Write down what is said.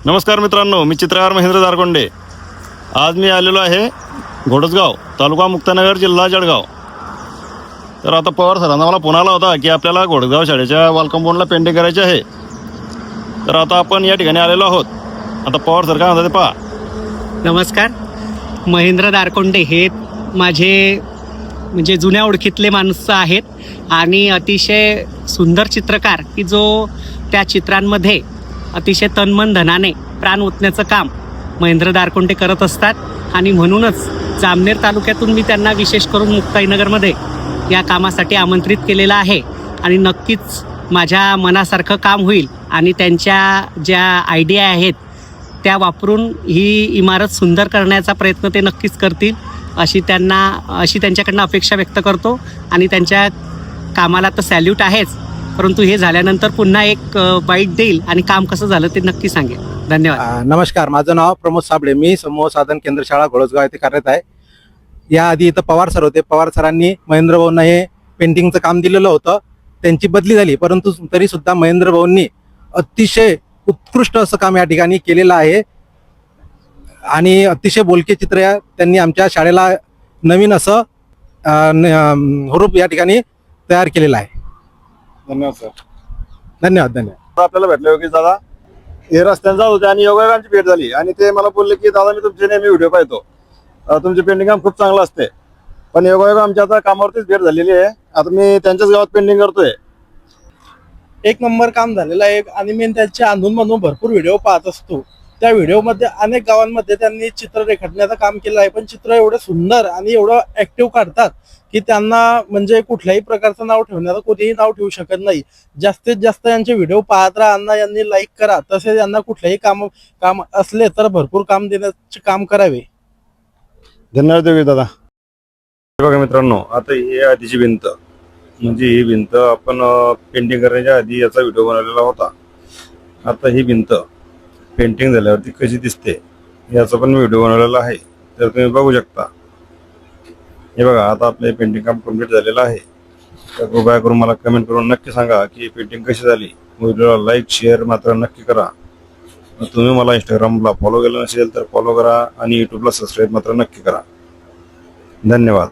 नमस्कार मित्रांनो, मी चित्रकार महेंद्र दारकोंडे. आज मी आलेलो आहे घोडसगाव, तालुका मुक्तानगर, जिल्हा जळगाव. तर आता पवार सरांना मला फोन आला होता की आपल्याला घोडसगाव शाळेच्या वॉल कंपाऊंडला पेंटिंग करायची आहे. तर आता आपण या ठिकाणी आलेलो आहोत. आता पवार सर काय म्हणतात ते पहा. नमस्कार. महेंद्र दारकोंडे हे माझे म्हणजे जुन्या ओळखीतले माणसं आहेत आणि अतिशय सुंदर चित्रकार की जो त्या चित्रांमध्ये अतिशय तनमन धनाने प्राण ओतण्याचं काम महेंद्र दारकोंडे करत असतात. आणि म्हणूनच जामनेर तालुक्यातून मी त्यांना विशेष करून मुक्ताईनगरमध्ये या कामासाठी आमंत्रित केलेलं आहे. आणि नक्कीच माझ्या मनासारखं काम होईल आणि त्यांच्या ज्या आयडिया आहेत त्या वापरून ही इमारत सुंदर करण्याचा प्रयत्न ते नक्कीच करतील अशी त्यांच्याकडनं अपेक्षा व्यक्त करतो. आणि त्यांच्या कामाला तर सॅल्यूट आहेच, परंतु हे झाल्यानंतर पुन्हा एक बाईट देईल आणि काम कसं झालं ते नक्की सांगेल. धन्यवाद. नमस्कार, माझं नाव प्रमोद साबळे. मी समूह साधन केंद्र शाळा घोडसगाव येथे कार्यरत आहे. याआधी इथं पवार सर होते. पवार सरांनी महेंद्र भाऊंना हे पेंटिंगचं काम दिलेलं होतं. त्यांची बदली झाली, परंतु तरी सुद्धा महेंद्र भाऊंनी अतिशय उत्कृष्ट असं काम या ठिकाणी केलेलं आहे. आणि अतिशय बोलके चित्र त्यांनी आमच्या शाळेला नवीन असं हुरूप या ठिकाणी तयार केलेलं आहे. धन्यवाद सर. धन्यवाद. आपल्याला भेटले योगेश दादा हे रस्त्याने जात होते आणि योगायोगाची भेट झाली आणि ते मला बोलले की दादा मी तुमचे नेहमी व्हिडिओ पाहतो, तुमचे पेंटिंग काम खूप चांगलं असते. पण योगायोग आमच्या आता कामावरतीच भेट झालेली आहे. आता मी त्यांच्याच गावात पेंटिंग करतोय. एक नंबर काम झालेलं आहे. आणि मी त्यांचे अधूनमधून भरपूर व्हिडिओ पाहत असतो. त्या व्हिडिओमध्ये अनेक गावांमध्ये त्यांनी चित्र रेखाटण्याचं काम केलं आहे. पण चित्र एवढं सुंदर आणि एवढं ऍक्टिव्ह काढतात की त्यांना म्हणजे कुठल्याही प्रकारचं नाव ठेवण्याचं कोणीही नाव ठेवू शकत नाही. जास्तीत जास्त यांचे व्हिडिओ पाहत राहा, यांनी लाईक करा. तसेच यांना कुठल्याही काम असले तर भरपूर काम देण्याचे काम करावे. धन्यवाद योगेश दादा. बघा मित्रांनो, आता ही आधीची भिंत म्हणजे ही भिंत आपण पेंटिंग करण्याच्या आधी याचा व्हिडिओ बनवलेला होता. आता ही भिंत पेंटिंग झाल्यावरती कशी दिसते याचा पण व्हिडिओ बनवलेला आहे, तर तुम्ही बघू शकता. हे बघा, आता आपले पेंटिंग काम कम्प्लीट झालेलं आहे. तर कृपया करून मला कमेंट करून नक्की सांगा की पेंटिंग कशी झाली. व्हिडिओला लाईक शेअर मात्र नक्की करा. तुम्ही मला इंस्टाग्रामला फॉलो केलं नसेल तर फॉलो करा आणि यूट्यूबला सबस्क्राईब मात्र नक्की करा. धन्यवाद.